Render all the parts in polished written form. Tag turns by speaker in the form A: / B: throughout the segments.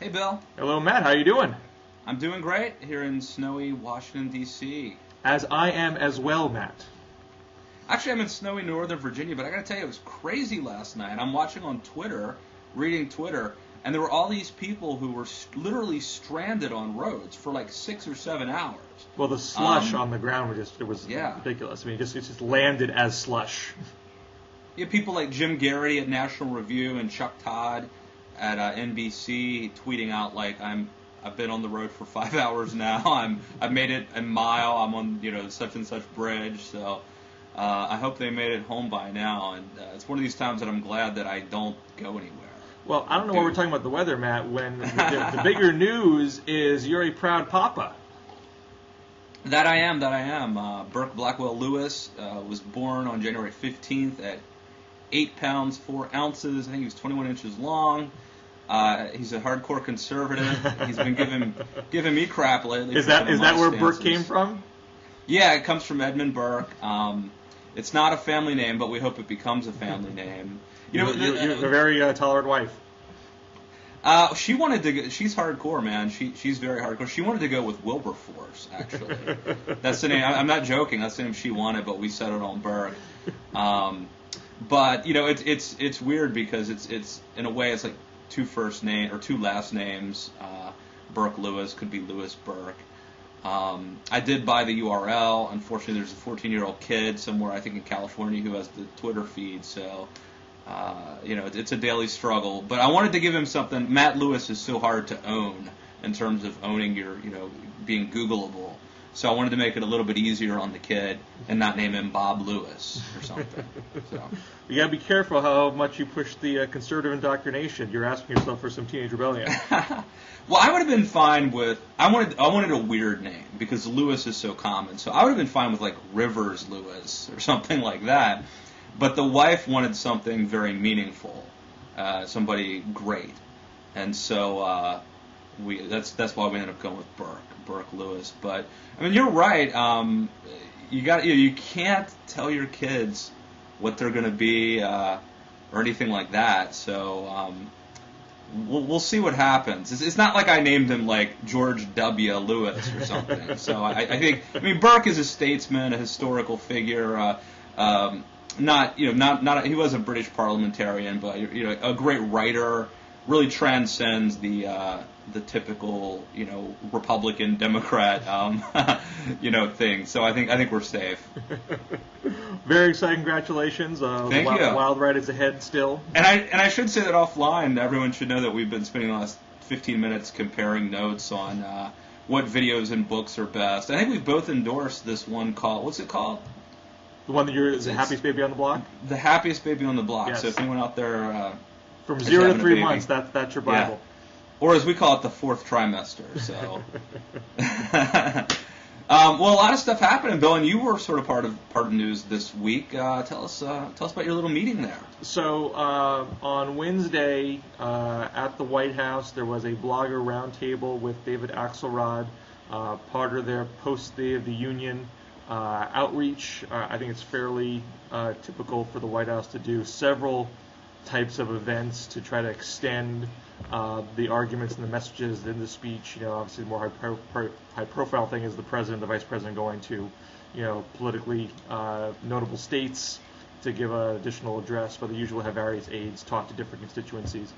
A: Hey, Bill.
B: Hello, Matt. How you doing?
A: I'm doing great here in snowy Washington, D.C.
B: As I am as well, Matt.
A: Actually, I'm in snowy Northern Virginia, but I gotta tell you, it was crazy last night. I'm watching on Twitter, reading Twitter, and there were all these people who were literally stranded on roads for like 6 or 7 hours.
B: Well, the slush on the ground was ridiculous. I mean, it just landed as slush.
A: You have people like Jim Garrity at National Review and Chuck Todd at NBC tweeting out like, I've been on the road for 5 hours now. I've made it a mile. I'm on such and such bridge. So I hope they made it home by now. And it's one of these times that I'm glad that I don't go anywhere.
B: Well, I don't know why we're talking about the weather, Matt, when the bigger news is you're a proud papa.
A: That I am. Burke Blackwell Lewis was born on January 15th at 8 pounds 4 ounces. I think he was 21 inches long. He's a hardcore conservative. He's been giving me crap lately.
B: Is that where Burke came from?
A: Yeah, it comes from Edmund Burke. It's not a family name, but we hope it becomes a family name.
B: You have a very tolerant wife.
A: She wanted to. She's hardcore, man. She's very hardcore. She wanted to go with Wilberforce, actually. That's the name. I'm not joking. That's the name she wanted, but we settled on Burke. But it's weird because it's in a way it's like two first name or two last names. Burke Lewis could be Lewis Burke. I did buy the URL. Unfortunately, there's a 14-year-old kid somewhere, I think in California, who has the Twitter feed. So, it's a daily struggle. But I wanted to give him something. Matt Lewis is so hard to own in terms of owning your, being Googleable. So I wanted to make it a little bit easier on the kid and not name him Bob Lewis or something. So.
B: You gotta be careful how much you push the conservative indoctrination. You're asking yourself for some teenage rebellion.
A: Well, I would have been fine with. I wanted a weird name because Lewis is so common. So I would have been fine with like Rivers Lewis or something like that. But the wife wanted something very meaningful, somebody great, and so that's why we ended up going with Burke Lewis. But I mean, you're right. You can't tell your kids what they're going to be or anything like that. So we'll see what happens. It's not like I named him like George W. Lewis or something. So I think Burke is a statesman, a historical figure. He was a British parliamentarian, but a great writer. Really transcends the typical Republican Democrat thing. So I think we're safe.
B: Very exciting! Congratulations!
A: Thank you.
B: The wild ride is ahead still.
A: And I should say that offline. Everyone should know that we've been spending the last 15 minutes comparing notes on what videos and books are best. I think we've both endorsed this one called. What's it called?
B: The one that it's the happiest baby on the block?
A: The happiest baby on the block.
B: Yes.
A: So if anyone out there...
B: From 0 to 3 months, that's your Bible.
A: Yeah. Or as we call it, the fourth trimester. So, well, a lot of stuff happening, Bill, and you were sort of part of news this week. Tell us about your little meeting there.
B: So on Wednesday at the White House, there was a blogger roundtable with David Axelrod, part of their post-Day of the Union outreach. I think it's fairly typical for the White House to do several types of events to try to extend the arguments and the messages in the speech. Obviously the more high profile thing is the president, the vice president going to, politically notable states to give an additional address, but they usually have various aides talk to different constituencies.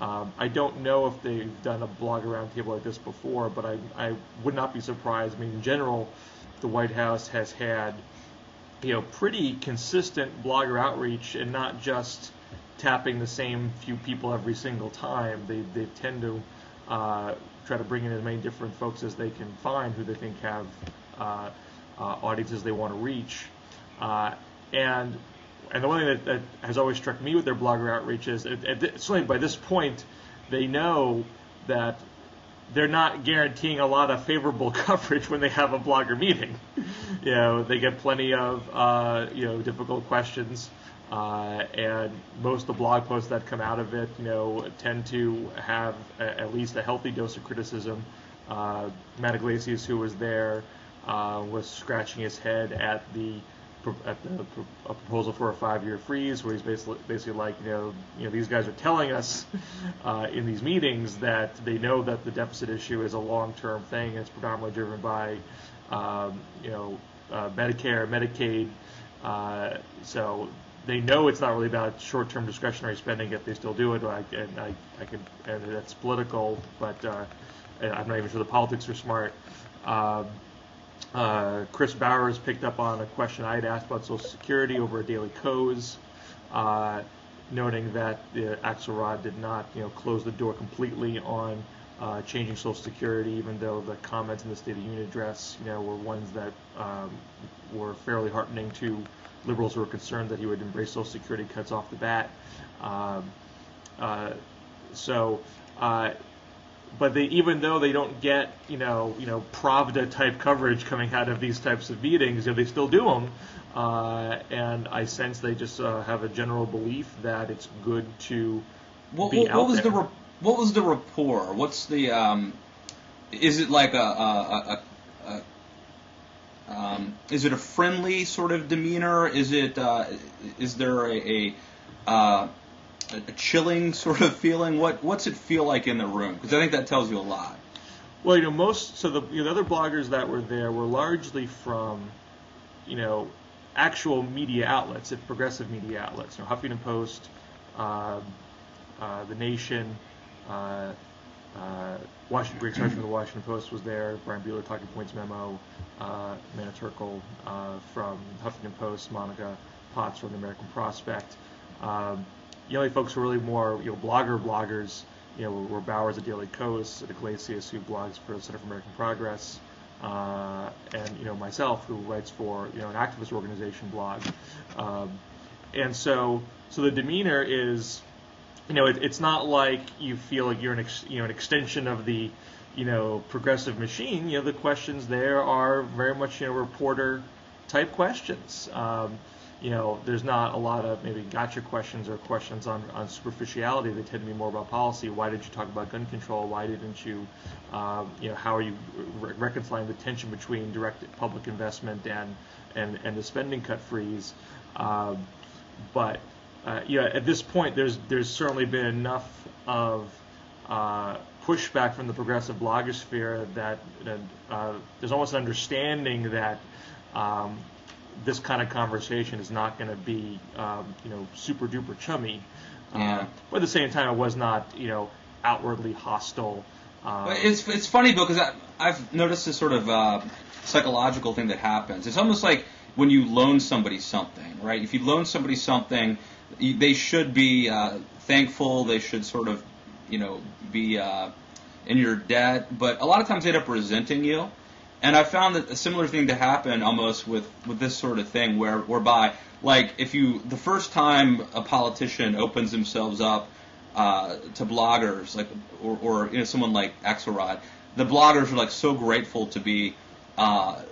B: I don't know if they've done a blogger roundtable like this before, but I would not be surprised. I mean, in general, the White House has had, pretty consistent blogger outreach, and not just tapping the same few people every single time. They tend to try to bring in as many different folks as they can find who they think have audiences they want to reach. And the one thing that has always struck me with their blogger outreach is, certainly by this point, they know that they're not guaranteeing a lot of favorable coverage when they have a blogger meeting. They get plenty of difficult questions. And most of the blog posts that come out of it, tend to have at least a healthy dose of criticism. Matt Iglesias, who was there, was scratching his head at the a proposal for a 5-year freeze, where he's basically like, these guys are telling us in these meetings that they know that the deficit issue is a long-term thing. It's predominantly driven by Medicare, Medicaid, so they know it's not really about short-term discretionary spending, yet they still do it. And that's political, but I'm not even sure the politics are smart. Chris Bowers picked up on a question I had asked about Social Security over a Daily Kos, noting that Axelrod did not, close the door completely on changing Social Security, even though the comments in the State of the Union address, were ones that were fairly heartening to liberals who were concerned that he would embrace Social Security cuts off the bat. But even though they don't get, Pravda type coverage coming out of these types of meetings, they still do them. And I sense they just have a general belief that it's good to be out there.
A: What was the rapport? What's the? Is it like is it a friendly sort of demeanor? Is it? Is there a chilling sort of feeling? What's it feel like in the room? Because I think that tells you a lot.
B: Well, the other bloggers that were there were largely from, actual media outlets, progressive media outlets. Huffington Post, The Nation, Greg Sargent from the Washington Post was there. Brian Bueller, Talking Points Memo, Amanda Turkle from Huffington Post, Monica Potts from the American Prospect. The only folks who are really more, bloggers, were Bowers at Daily Kos, Iglesias, who blogs for the Center for American Progress, and myself, who writes for an activist organization blog. And so the demeanor is, it's not like you feel like you're an extension of the progressive machine. The questions there are very much reporter type questions. There's not a lot of maybe gotcha questions or questions on superficiality. They tend to be more about policy. Why did you talk about gun control? Why didn't you, how are you reconciling the tension between direct public investment and the spending cut freeze? But at this point, there's certainly been enough of pushback from the progressive blogosphere that there's almost an understanding that this kind of conversation is not going to be, super duper chummy.
A: Yeah.
B: But at the same time, it was not, outwardly hostile.
A: It's funny, Bill, because I've noticed this sort of psychological thing that happens. It's almost like when you loan somebody something, right? If you loan somebody something, they should be thankful. They should sort of, be in your debt. But a lot of times they end up resenting you. And I found that a similar thing to happen almost with this sort of thing, whereby, like, the first time a politician opens themselves up to bloggers, like, or someone like Axelrod, the bloggers are like so grateful to be to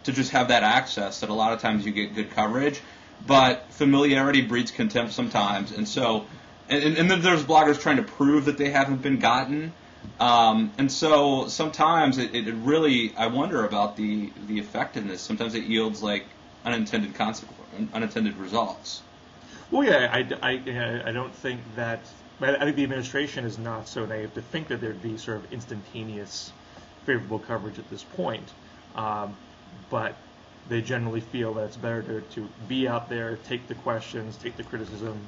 A: just have that access that a lot of times you get good coverage, but familiarity breeds contempt sometimes, and so and then there's bloggers trying to prove that they haven't been gotten. And so sometimes it really, I wonder about the effectiveness. Sometimes it yields like unintended results.
B: Well, yeah, I don't think that. I think the administration is not so naive to think that there'd be sort of instantaneous favorable coverage at this point. But they generally feel that it's better to be out there, take the questions, take the criticism,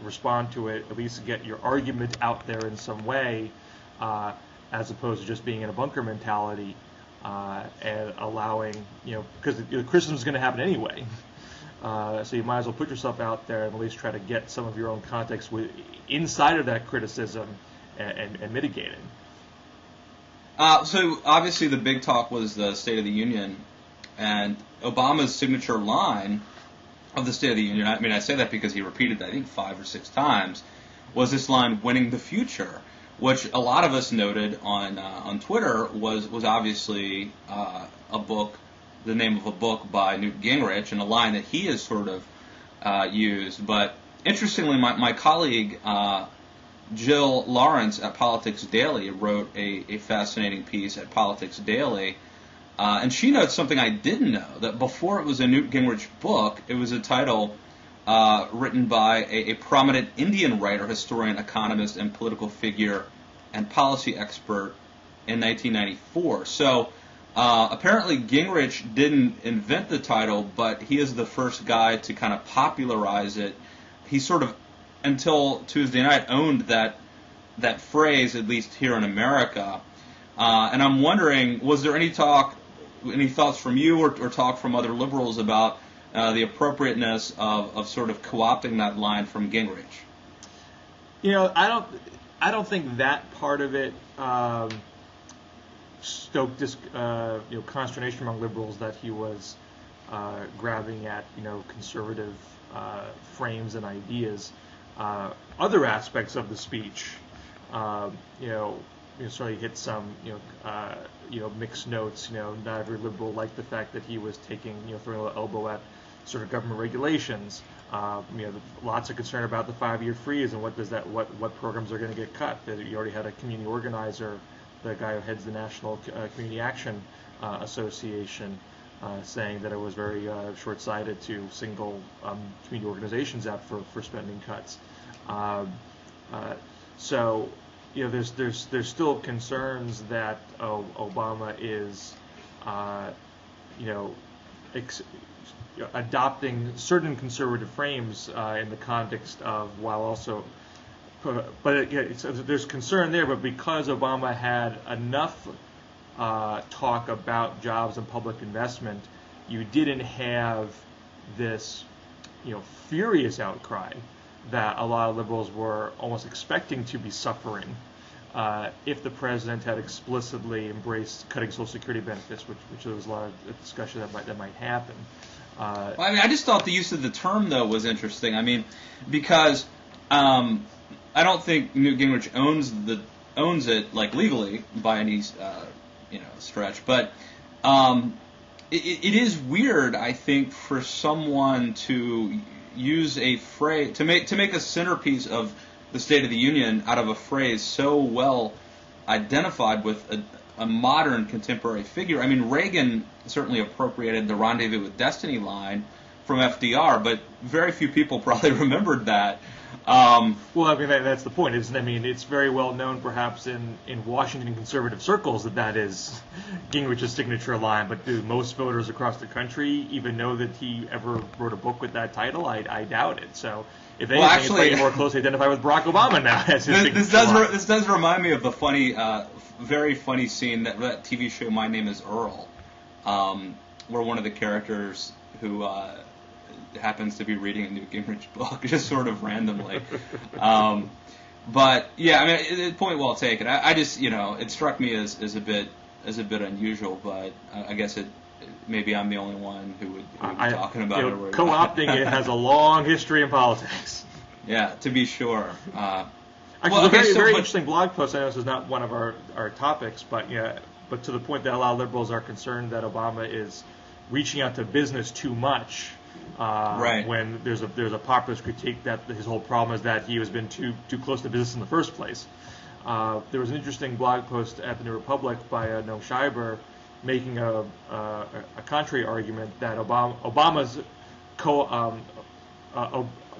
B: respond to it, at least get your argument out there in some way. As opposed to just being in a bunker mentality and allowing, because the criticism is going to happen anyway. So you might as well put yourself out there and at least try to get some of your own context inside of that criticism and mitigate it.
A: So obviously the big talk was the State of the Union, and Obama's signature line of the State of the Union, I mean, I say that because he repeated that, I think 5 or 6 times, was this line, "Winning the Future," which a lot of us noted on Twitter was obviously a book, the name of a book by Newt Gingrich, and a line that he has sort of used. But interestingly, my colleague Jill Lawrence at Politics Daily wrote a fascinating piece at Politics Daily And she notes something I didn't know, that before it was a Newt Gingrich book, it was a title written by a prominent Indian writer, historian, economist, and political figure and policy expert in 1994. So apparently Gingrich didn't invent the title, but he is the first guy to kind of popularize it. He sort of, until Tuesday night, owned that phrase, at least here in America. And I'm wondering, was there any thoughts from you or talk from other liberals about the appropriateness of sort of co-opting that line from Gingrich?
B: I don't think that part of it stoked consternation among liberals, that he was grabbing at conservative frames and ideas. Other aspects of the speech, certainly hit some mixed notes. Not every liberal liked the fact that he was throwing a little elbow at sort of government regulations. Lots of concern about the 5-year freeze and what programs are going to get cut. You already had a community organizer, the guy who heads the National Community Action Association, saying that it was very short-sighted to single community organizations out for spending cuts. So there's still concerns that Obama is adopting certain conservative frames in the context of, while also, there's concern there, but because Obama had enough talk about jobs and public investment, you didn't have this furious outcry that a lot of liberals were almost expecting to be suffering if the president had explicitly embraced cutting Social Security benefits, which there was a lot of discussion that might happen.
A: I just thought the use of the term, though, was interesting. I mean, because I don't think Newt Gingrich owns it like legally by any stretch, but it is weird, I think, for someone to use a phrase to make a centerpiece of the State of the Union out of a phrase so well identified with a modern contemporary figure. I mean, Reagan certainly appropriated the rendezvous with destiny line from FDR, but very few people probably remembered that.
B: Well, I mean, that's the point, isn't it? I mean, it's very well known, perhaps, in Washington conservative circles that is Gingrich's signature line, but do most voters across the country even know that he ever wrote a book with that title? I doubt it. So, if anything, it's probably more closely identified with Barack Obama now as his signature line.
A: This does remind me of the funny, very funny scene that TV show My Name is Earl, where one of the characters who happens to be reading a Newt Gingrich book, just sort of randomly. But yeah, I mean, point well taken. I just, it struck me as a bit unusual, but I guess maybe I'm the only one who would be talking about it.
B: Co-opting it has a long history in politics.
A: Yeah, to be sure.
B: Actually, very interesting blog post. I know this is not one of our topics, but to the point that a lot of liberals are concerned that Obama is reaching out to business too much.
A: Right.
B: When there's a populist critique that his whole problem is that he has been too close to business in the first place. There was an interesting blog post at the New Republic by Noam Scheiber making a contrary argument that Obama's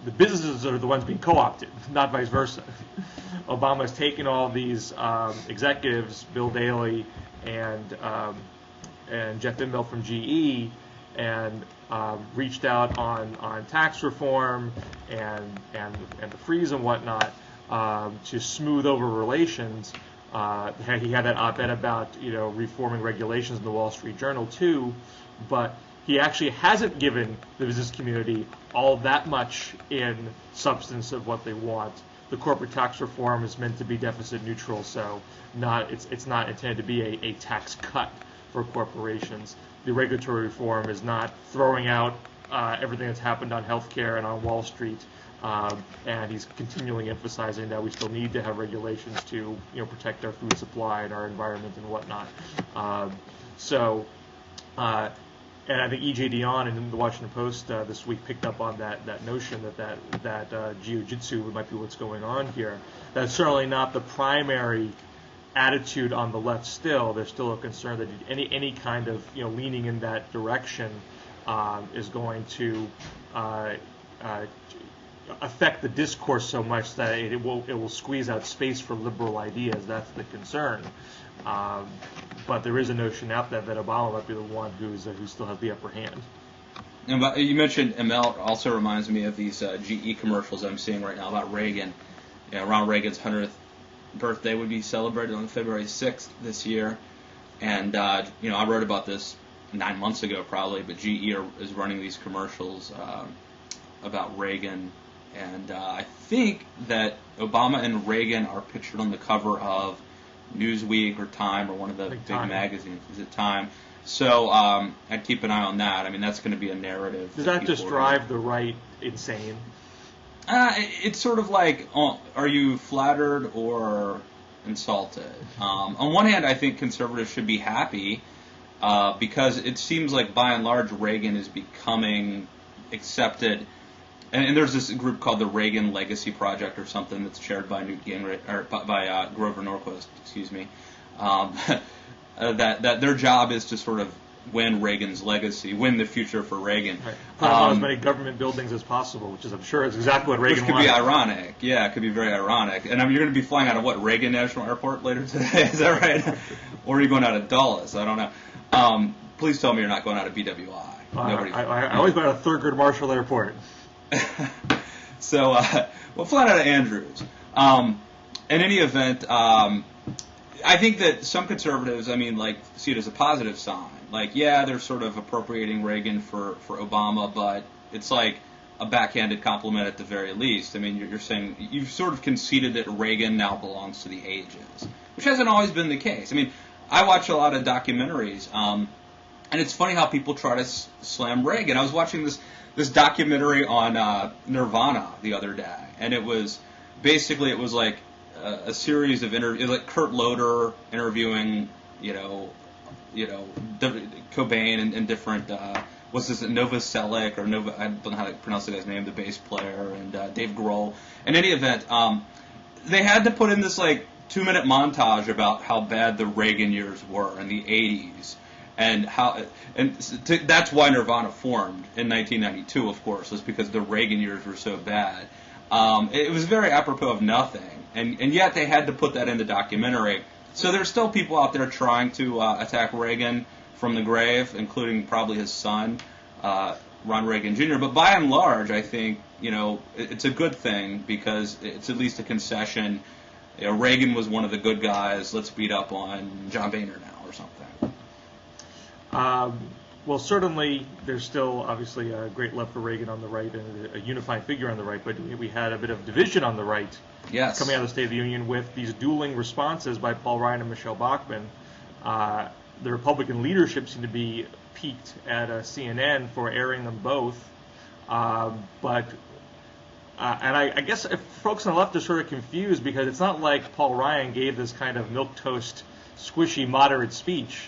B: the businesses are the ones being co-opted, not vice versa. Obama's taken all these executives, Bill Daley and Jeff Immelt from GE, and reached out on tax reform and the freeze and whatnot to smooth over relations. He had that op-ed about reforming regulations in the Wall Street Journal too, but he actually hasn't given the business community all that much in substance of what they want. The corporate tax reform is meant to be deficit neutral, so it's not intended to be a tax cut for corporations. The regulatory reform is not throwing out everything that's happened on healthcare and on Wall Street, and he's continually emphasizing that we still need to have regulations to protect our food supply and our environment and whatnot. And I think E.J. Dionne in the Washington Post this week picked up on that notion that jiu-jitsu might be what's going on here. That's certainly not the primary attitude on the left still. There's still a concern that any kind of leaning in that direction is going to affect the discourse so much that it will squeeze out space for liberal ideas. That's the concern. But there is a notion out there that Obama might be the one who still has the upper hand.
A: And you mentioned ML also reminds me of these GE commercials I'm seeing right now about Reagan. Ronald Reagan's 100th birthday would be celebrated on February 6th this year. And, I wrote about this 9 months ago probably, but GE is running these commercials about Reagan. And I think that Obama and Reagan are pictured on the cover of Newsweek or Time or one of the big magazines. Is it Time? So I'd keep an eye on that. I mean, that's going to be a narrative.
B: Does that just drive the right insane?
A: It's sort of like, are you flattered or insulted? On one hand, I think conservatives should be happy because it seems like, by and large, Reagan is becoming accepted. And there's this group called the Reagan Legacy Project or something that's chaired by Newt Gingrich, or by Grover Norquist, excuse me. That their job is to sort of win Reagan's legacy, win the future for Reagan.
B: Right. Put on as many government buildings as possible, which is, I'm sure, is exactly what Reagan wanted.
A: Which could be ironic. Yeah, it could be very ironic. And you're going to be flying out of what, Reagan National Airport later today? Is that right? Or are you going out of Dulles? I don't know. Please tell me you're not going out of BWI.
B: I always go out of Thurgood Marshall Airport.
A: So, we'll fly out of Andrews. In any event, I think that some conservatives, see it as a positive sign. They're sort of appropriating Reagan for Obama, but it's like a backhanded compliment at the very least. I mean, you're saying you've sort of conceded that Reagan now belongs to the ages, which hasn't always been the case. I mean, I watch a lot of documentaries, and it's funny how people try to slam Reagan. I was watching this documentary on Nirvana the other day, and it was like a series of interviews, like Kurt Loder interviewing, Cobain and different, Novoselic, or Nova, I don't know how to pronounce the guy's name, the bass player, and Dave Grohl. In any event, they had to put in this 2-minute montage about how bad the Reagan years were in the 80s. That's why Nirvana formed in 1992, of course, was because the Reagan years were so bad. It was very apropos of nothing, and yet they had to put that in the documentary. So there's still people out there trying to attack Reagan from the grave, including probably his son, Ron Reagan Jr. But by and large, I think it's a good thing because it's at least a concession. Reagan was one of the good guys. Let's beat up on John Boehner now or something.
B: Well, certainly there's still obviously a great love for Reagan on the right and a unifying figure on the right, but we had a bit of division on the right coming out of the State of the Union with these dueling responses by Paul Ryan and Michele Bachmann. The Republican leadership seemed to be piqued at CNN for airing them both, and I guess if folks on the left are sort of confused because it's not like Paul Ryan gave this kind of milquetoast, squishy, moderate speech.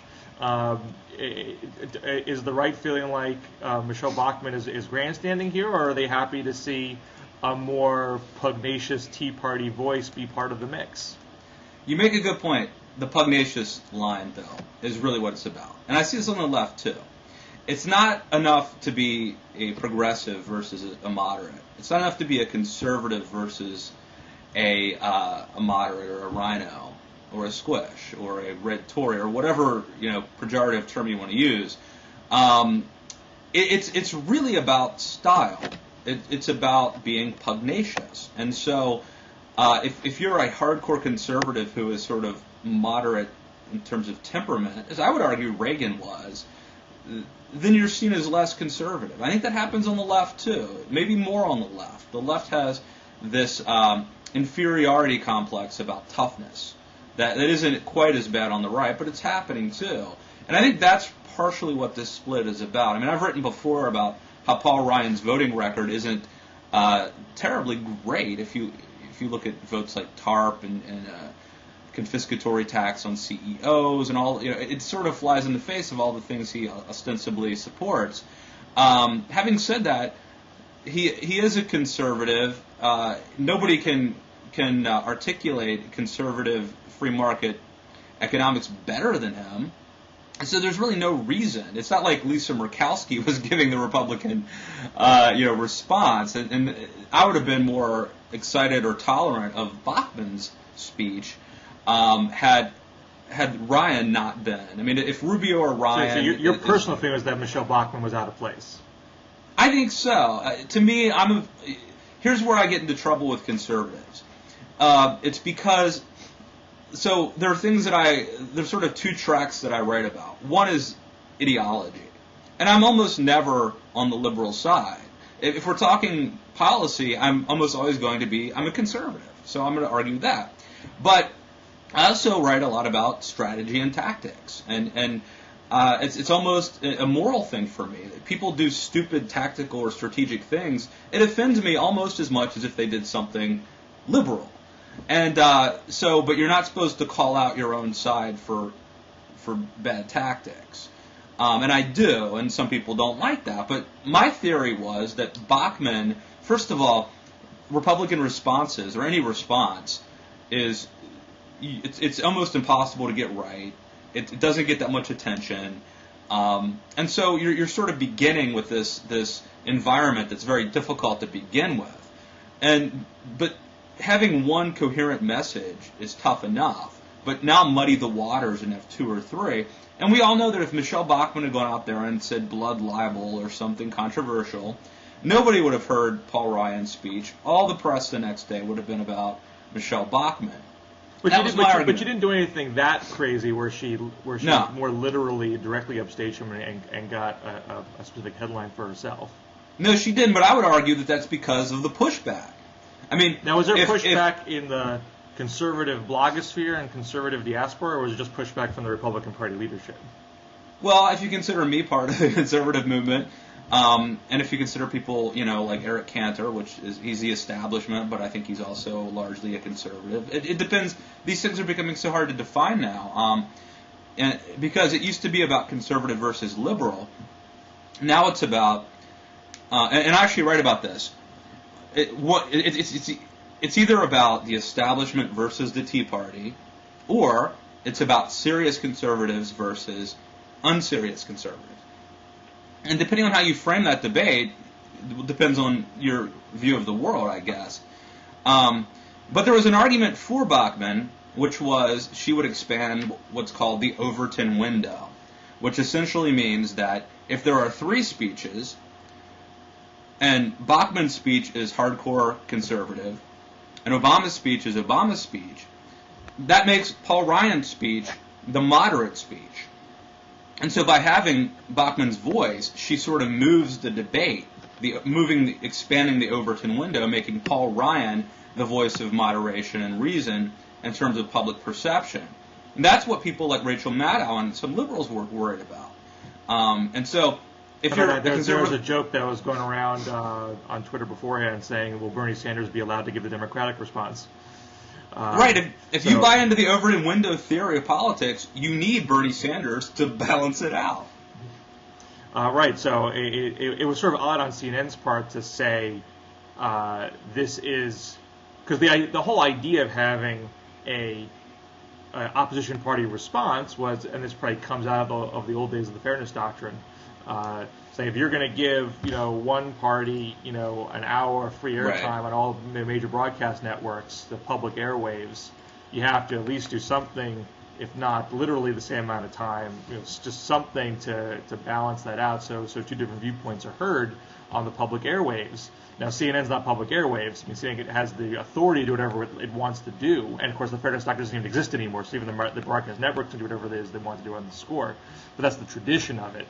B: Is the right feeling like Michele Bachmann is grandstanding here, or are they happy to see a more pugnacious Tea Party voice be part of the mix?
A: You make a good point. The pugnacious line, though, is really what it's about. And I see this on the left, too. It's not enough to be a progressive versus a moderate. It's not enough to be a conservative versus a moderate or a rhino, or a squish, or a red Tory, or whatever pejorative term you want to use. It's really about style. It's about being pugnacious. And so, if you're a hardcore conservative who is sort of moderate in terms of temperament, as I would argue Reagan was, then you're seen as less conservative. I think that happens on the left too. Maybe more on the left. The left has this inferiority complex about toughness. That isn't quite as bad on the right, but it's happening too. And I think that's partially what this split is about. I mean, I've written before about how Paul Ryan's voting record isn't terribly great if you look at votes like TARP and confiscatory tax on CEOs and all. It sort of flies in the face of all the things he ostensibly supports. Having said that, he is a conservative. Nobody can articulate conservative free market economics better than him. And so there's really no reason. It's not like Lisa Murkowski was giving the Republican, response. And I would have been more excited or tolerant of Bachmann's speech had Ryan not been. I mean, if Rubio or Ryan...
B: So your personal feeling is that Michele Bachmann was out of place?
A: I think so. To me, here's where I get into trouble with conservatives. It's because... So there are things there's sort of two tracks that I write about. One is ideology. And I'm almost never on the liberal side. If we're talking policy, I'm almost always going to be, I'm a conservative. So I'm going to argue that. But I also write a lot about strategy and tactics. And it's almost a moral thing for me. People do stupid tactical or strategic things. It offends me almost as much as if they did something liberal. And but you're not supposed to call out your own side for bad tactics. And I do, and some people don't like that. But my theory was that Bachmann, first of all, Republican responses, or any response, it's almost impossible to get right. It doesn't get that much attention. And so you're sort of beginning with this environment that's very difficult to begin with. But having one coherent message is tough enough, but now muddy the waters and have two or three. And we all know that if Michele Bachmann had gone out there and said blood libel or something controversial, nobody would have heard Paul Ryan's speech. All the press the next day would have been about Michele Bachmann.
B: But you didn't do anything that crazy where she more literally directly upstaged him and got a specific headline for herself.
A: No, she didn't, but I would argue that that's because of the pushback. I mean,
B: now, was there pushback in the conservative blogosphere and conservative diaspora, or was it just pushback from the Republican Party leadership?
A: Well, if you consider me part of the conservative movement, and if you consider people, like Eric Cantor, he's the establishment, but I think he's also largely a conservative. It depends. These things are becoming so hard to define now, and because it used to be about conservative versus liberal. Now it's about, and I actually write about this. It's either about the establishment versus the Tea Party, or it's about serious conservatives versus unserious conservatives. And depending on how you frame that debate, it depends on your view of the world, I guess. But there was an argument for Bachmann, which was she would expand what's called the Overton window, which essentially means that if there are three speeches, and Bachmann's speech is hardcore conservative, and Obama's speech is Obama's speech, that makes Paul Ryan's speech the moderate speech. And so by having Bachmann's voice, she sort of moves the debate, expanding the Overton window, making Paul Ryan the voice of moderation and reason in terms of public perception. And that's what people like Rachel Maddow and some liberals were worried about. And so if you're
B: there was a joke that was going around on Twitter beforehand saying, will Bernie Sanders be allowed to give the Democratic response?
A: Right. If you buy into the Overton window theory of politics, you need Bernie Sanders to balance it out.
B: Right. So it was sort of odd on CNN's part to say this is because the whole idea of having a opposition party response was, and this probably comes out of the old days of the fairness doctrine. Say if you're going to give one party an hour of free airtime on all the major broadcast networks, the public airwaves, you have to at least do something, if not literally the same amount of time, just something to balance that out. So two different viewpoints are heard on the public airwaves. Now CNN's not public airwaves. I mean, CNN has the authority to do whatever it wants to do, and of course the fairness doctrine doesn't even exist anymore. So even the broadcast network can do whatever it is they want to do on the score. But that's the tradition of it.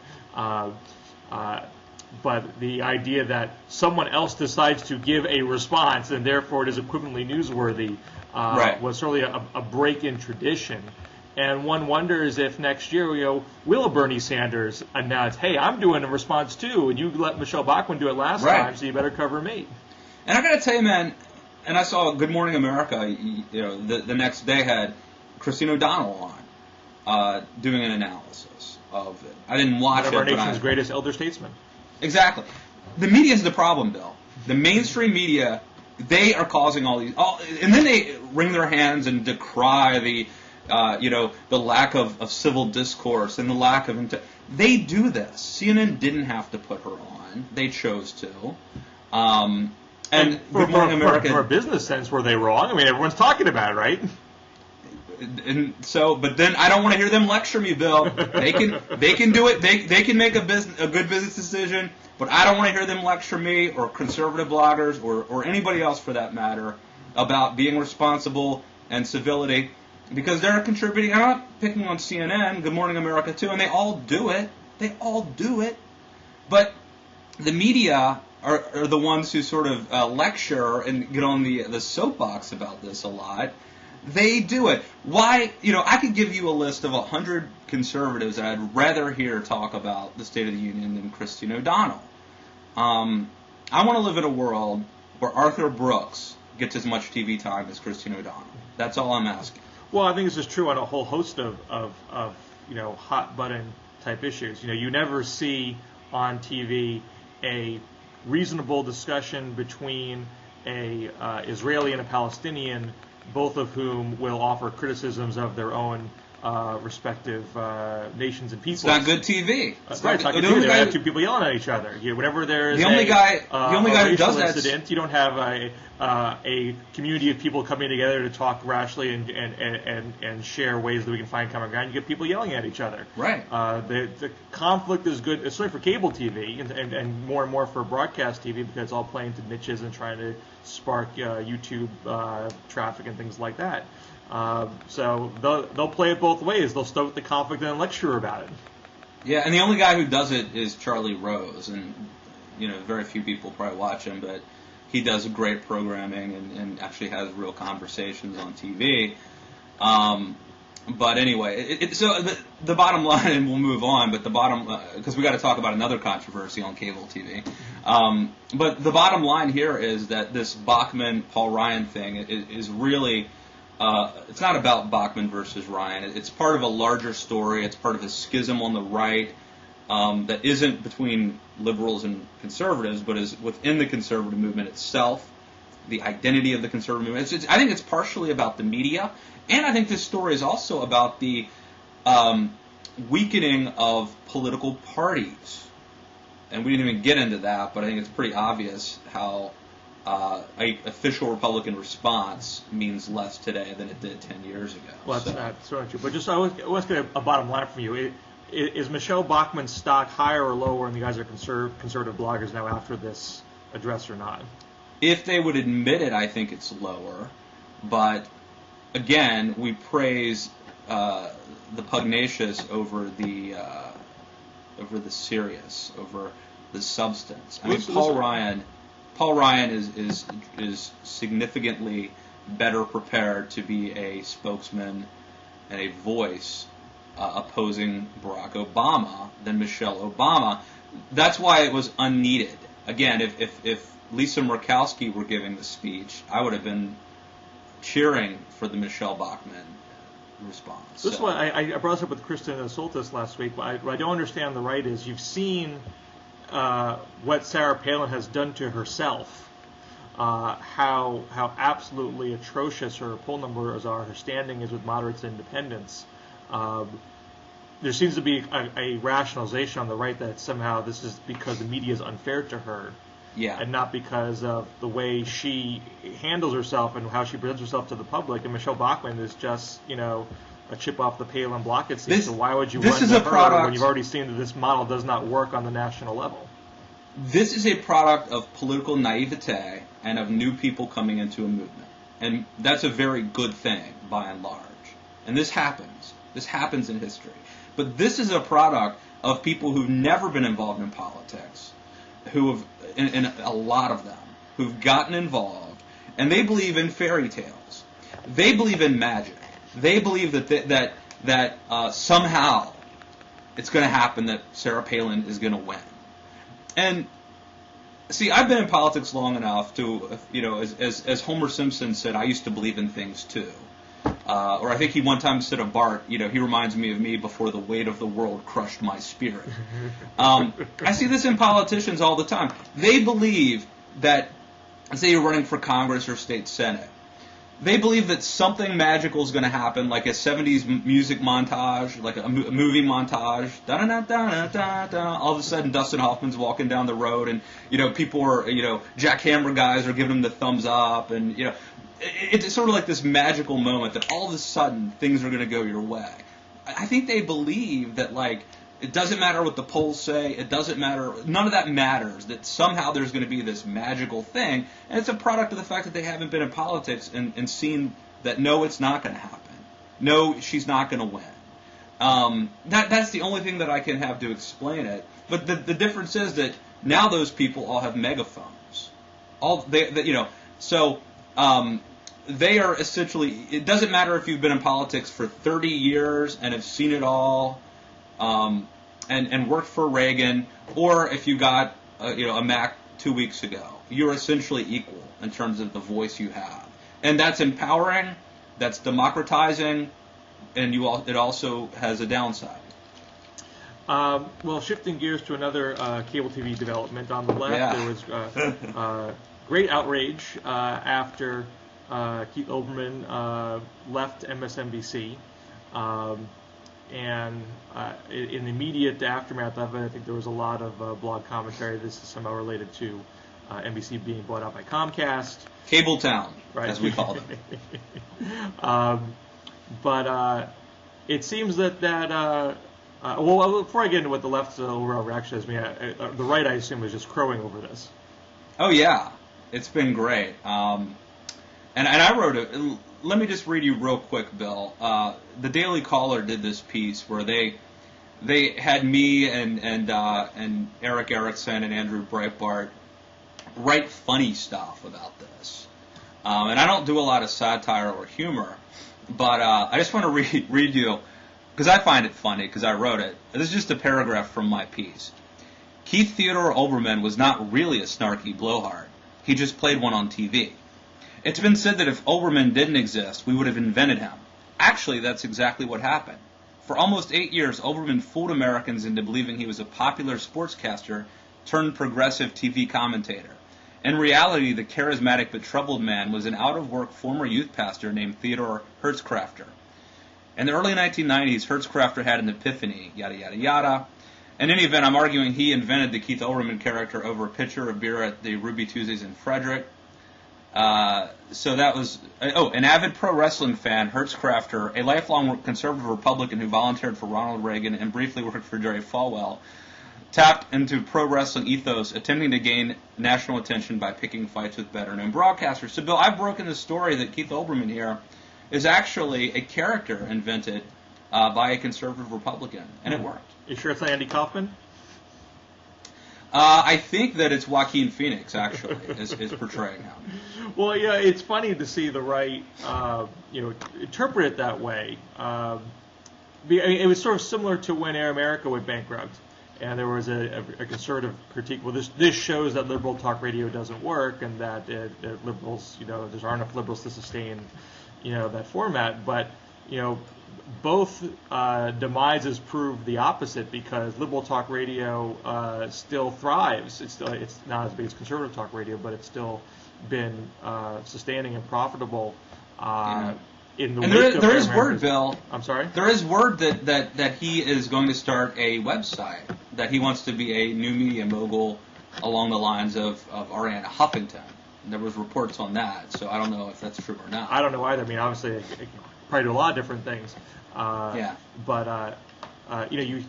B: But the idea that someone else decides to give a response and therefore it is equivalently newsworthy was certainly a break in tradition. And one wonders if next year, will Bernie Sanders announce, hey, I'm doing a response too, and you let Michele Bachmann do it last time, so you better cover me.
A: And I got to tell you, man, and I saw Good Morning America, the next day had Christine O'Donnell on doing an analysis of it. I didn't watch it.
B: One of our nation's greatest elder statesmen.
A: Exactly. The media is the problem, Bill. The mainstream media, they are causing all these, and then they wring their hands and decry the the lack of civil discourse and the lack of they do this. CNN didn't have to put her on; they chose to. And Good Morning America.
B: For a business sense, were they wrong? I mean, everyone's talking about it, right?
A: And so, but then I don't want to hear them lecture me, Bill. They can do it. They can make a good business decision, but I don't want to hear them lecture me or conservative bloggers or anybody else for that matter about being responsible and civility, because they're contributing. I'm not picking on CNN, Good Morning America too, and they all do it. They all do it, but the media are the ones who sort of lecture and get on the soapbox about this a lot. They do it. Why? I could give you a list of 100 conservatives that I'd rather hear talk about the State of the Union than Christine O'Donnell. I want to live in a world where Arthur Brooks gets as much TV time as Christine O'Donnell. That's all I'm asking.
B: Well, I think this is true on a whole host of hot button type issues. You never see on TV a reasonable discussion between a Israeli and a Palestinian, both of whom will offer criticisms of their own respective nations and peoples.
A: It's not good TV.
B: It's not good TV. They have two people yelling at each other. Whenever there is
A: the only guy who does that
B: incident, you don't have a community of people coming together to talk rationally and share ways that we can find common ground. You get people yelling at each other.
A: Right.
B: The conflict is good, especially for cable TV and more for broadcast TV, because it's all playing to niches and trying to spark YouTube traffic and things like that. So they'll play it both ways. They'll stoke the conflict and then lecture about it.
A: Yeah, and the only guy who does it is Charlie Rose, and very few people probably watch him, but he does great programming and actually has real conversations on TV. But anyway, so the bottom line, and we'll move on, but the bottom, because we got to talk about another controversy on cable TV. But the bottom line here is that this Bachmann-Paul Ryan thing is really, it's not about Bachmann versus Ryan. It's part of a larger story. It's part of a schism on the right that isn't between liberals and conservatives, but is within the conservative movement itself, the identity of the conservative movement. I think it's partially about the media, and I think this story is also about the weakening of political parties. And we didn't even get into that, but I think it's pretty obvious how an official Republican response means less today than it did 10 years ago.
B: Well, that's true. But just I was get a bottom line from you. Is Michele Bachmann's stock higher or lower, and you guys are conservative bloggers now after this address, or not?
A: If they would admit it, I think it's lower. But again, we praise the pugnacious over the serious, over the substance. I mean, Paul Ryan is significantly better prepared to be a spokesman and a voice opposing Barack Obama than Michelle Obama. That's why it was unneeded. Again, if Lisa Murkowski were giving the speech, I would have been cheering for the Michele Bachmann response.
B: This is why I brought this up with Kristen Soltis last week. What I don't understand the right is you've seen what Sarah Palin has done to herself, how absolutely atrocious her poll numbers are, her standing is with moderates and independents. There seems to be a rationalization on the right that somehow this is because the media is unfair to her.
A: Yeah.
B: And not because of the way she handles herself and how she presents herself to the public. And Michele Bachmann is just, a chip off the Palin block, it seems. So why would you run to her when you've already seen that this model does not work on the national level?
A: This is a product of political naivete and of new people coming into a movement. And that's a very good thing, by and large. And this happens. This happens in history. But this is a product of people who've never been involved in politics, who have, and a lot of them, who've gotten involved, and they believe in fairy tales. They believe in magic. They believe that somehow it's going to happen, that Sarah Palin is going to win. And see, I've been in politics long enough to, as Homer Simpson said, I used to believe in things too. Or I think he one time said of Bart, he reminds me of me before the weight of the world crushed my spirit. I see this in politicians all the time. They believe that, say you're running for Congress or state Senate, They believe that something magical is going to happen, like a 70s music montage, like a movie montage. Da-da-da-da-da-da. All of a sudden, Dustin Hoffman's walking down the road, and people are, jackhammer guys are giving him the thumbs up, and it's sort of like this magical moment that all of a sudden things are going to go your way. I think they believe that it doesn't matter what the polls say. It doesn't matter. None of that matters. That somehow there's going to be this magical thing. And it's a product of the fact that they haven't been in politics and seen that, no, it's not going to happen. No, she's not going to win. That's the only thing that I can have to explain it. But the difference is that now those people all have megaphones. They are essentially, it doesn't matter if you've been in politics for 30 years and have seen it all, and worked for Reagan, or if you got a Mac 2 weeks ago. You're essentially equal in terms of the voice you have, and that's empowering, that's democratizing, and it also has a downside.
B: Well, shifting gears to another cable TV development on the left, There was great outrage after Keith Olbermann left MSNBC. And in the immediate aftermath of it, I think there was a lot of blog commentary. This is somehow related to NBC being bought out by Comcast.
A: Cabletown,
B: right,
A: as we call it.
B: But it seems that well, before I get into what the left's overall reaction is, the right, I assume, is just crowing over this.
A: Oh, yeah. It's been great. And I wrote it. Let me just read you real quick, Bill. The Daily Caller did this piece where they had me and Eric Erickson and Andrew Breitbart write funny stuff about this. And I don't do a lot of satire or humor, but I just want to read you, because I find it funny because I wrote it. This is just a paragraph from my piece. Keith Theodore Olbermann was not really a snarky blowhard. He just played one on TV. It's been said that if Olbermann didn't exist, we would have invented him. Actually, that's exactly what happened. For almost 8 years, Olbermann fooled Americans into believing he was a popular sportscaster turned progressive TV commentator. In reality, the charismatic but troubled man was an out-of-work former youth pastor named Theodore Hertzkrafter. In the early 1990s, Hertzkrafter had an epiphany, yada, yada, yada. In any event, I'm arguing he invented the Keith Olbermann character over a pitcher of beer at the Ruby Tuesdays in Frederick. So that was, an avid pro wrestling fan, Hertzkrafter, a lifelong conservative Republican who volunteered for Ronald Reagan and briefly worked for Jerry Falwell, tapped into pro wrestling ethos, attempting to gain national attention by picking fights with better-known broadcasters. So, Bill, I've broken the story that Keith Olbermann here is actually a character invented by a conservative Republican, and it worked.
B: You sure it's not Andy Kaufman?
A: I think that it's Joaquin Phoenix, actually, is portraying him.
B: Well, yeah, it's funny to see the right, interpret it that way. It was sort of similar to when Air America went bankrupt, and there was a conservative critique. Well, this shows that liberal talk radio doesn't work, and that liberals, there aren't enough liberals to sustain, that format. But both demises prove the opposite, because liberal talk radio still thrives. It's not as big as conservative talk radio, but it's still been sustaining and profitable. In the
A: there is word, Bill.
B: I'm sorry?
A: There is word that he is going to start a website, that he wants to be a new media mogul along the lines of Arianna Huffington. There was reports on that, so I don't know if that's true or not.
B: I don't know either. I mean, obviously, it can probably do a lot of different things. But you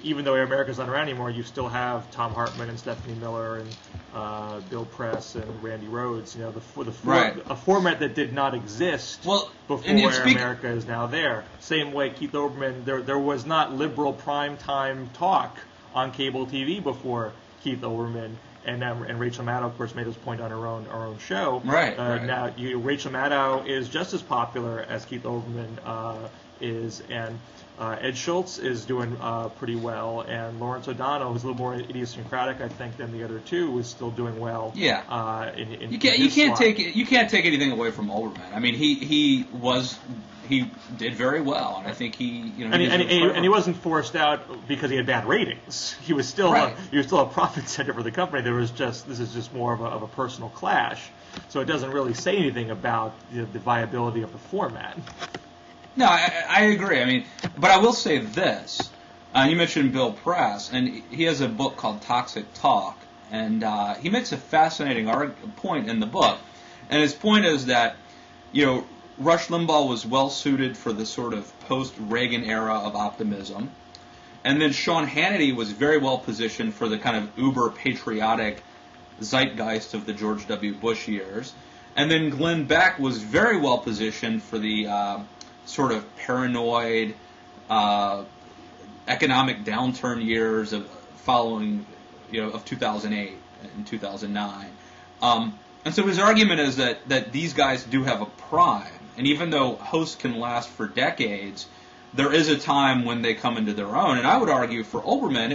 B: even though Air America's not around anymore, you still have Tom Hartman and Stephanie Miller and Bill Press and Randy Rhoads. A format that did not exist before Air America is now there. Same way Keith Olbermann, there was not liberal primetime talk on cable TV before Keith Olbermann. And Rachel Maddow, of course, made this point on her own show.
A: Right.
B: Now, Rachel Maddow is just as popular as Keith Olbermann is, and Ed Schultz is doing pretty well, and Lawrence O'Donnell, who's a little more idiosyncratic, I think, than the other two, is still doing well.
A: Yeah. You can't take anything away from Olbermann. I mean, he he did very well, and I think he
B: he wasn't forced out because he had bad ratings. He was still a profit center for the company. This is just more of a personal clash. So it doesn't really say anything about the viability of the format.
A: No, I agree. I mean, but I will say this. You mentioned Bill Press, and he has a book called Toxic Talk, and he makes a fascinating point in the book. And his point is that, Rush Limbaugh was well suited for the sort of post-Reagan era of optimism, and then Sean Hannity was very well positioned for the kind of uber-patriotic zeitgeist of the George W. Bush years, and then Glenn Beck was very well positioned for the sort of paranoid economic downturn years of following, of 2008 and 2009. And so his argument is that these guys do have a prime, and even though hosts can last for decades, there is a time when they come into their own. And I would argue for Olbermann,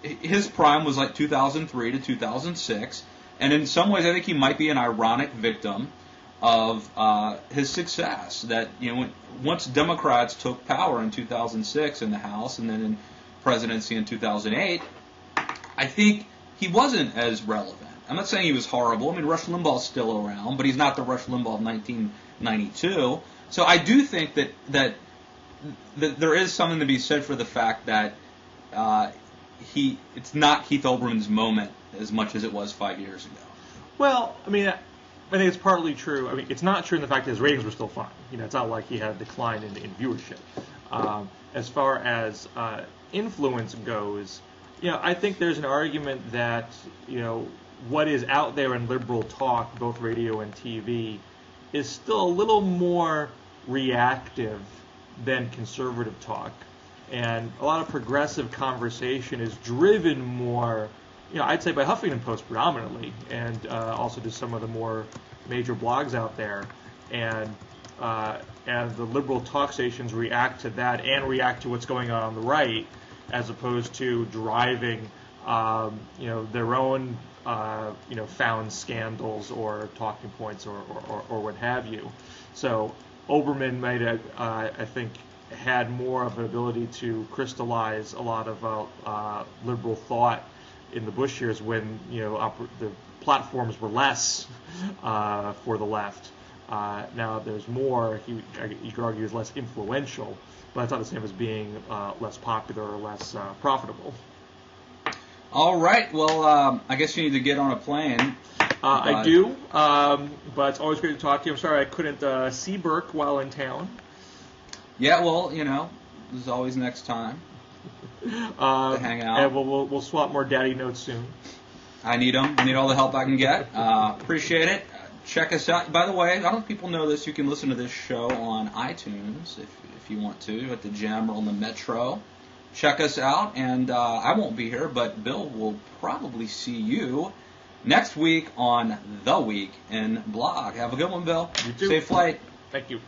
A: his prime was like 2003 to 2006, and in some ways I think he might be an ironic victim of his success. That once Democrats took power in 2006 in the House and then in presidency in 2008, I think he wasn't as relevant. I'm not saying he was horrible. I mean, Rush Limbaugh's still around, but he's not the Rush Limbaugh of 1992. So I do think that there is something to be said for the fact that it's not Keith Olbermann's moment as much as it was 5 years ago.
B: Well, I mean, I think it's partly true. I mean, it's not true in the fact that his ratings were still fine. It's not like he had a decline in viewership. As far as influence goes, I think there's an argument that, what is out there in liberal talk, both radio and TV, is still a little more reactive than conservative talk. And a lot of progressive conversation is driven more, I'd say by Huffington Post predominantly, and also just some of the more major blogs out there. And the liberal talk stations react to that and react to what's going on the right, as opposed to driving, their own, found scandals or talking points or what have you. So Olbermann might have, I think, had more of an ability to crystallize a lot of liberal thought in the Bush years when the platforms were less for the left. Now there's more. You could argue is less influential, but it's not the same as being less popular or less profitable.
A: All right. Well, I guess you need to get on a plane.
B: I do, but it's always great to talk to you. I'm sorry I couldn't see Burke while in town.
A: Yeah, well, there's always next time to hang out.
B: And we'll swap more daddy notes soon.
A: I need them. I need all the help I can get. Appreciate it. Check us out. By the way, I don't know if people know this. You can listen to this show on iTunes if you want to, at the Gem or on the Metro. Check us out, and I won't be here, but Bill will probably see you next week on The Week in Blog. Have a good one, Bill.
B: You too.
A: Safe flight.
B: Thank you.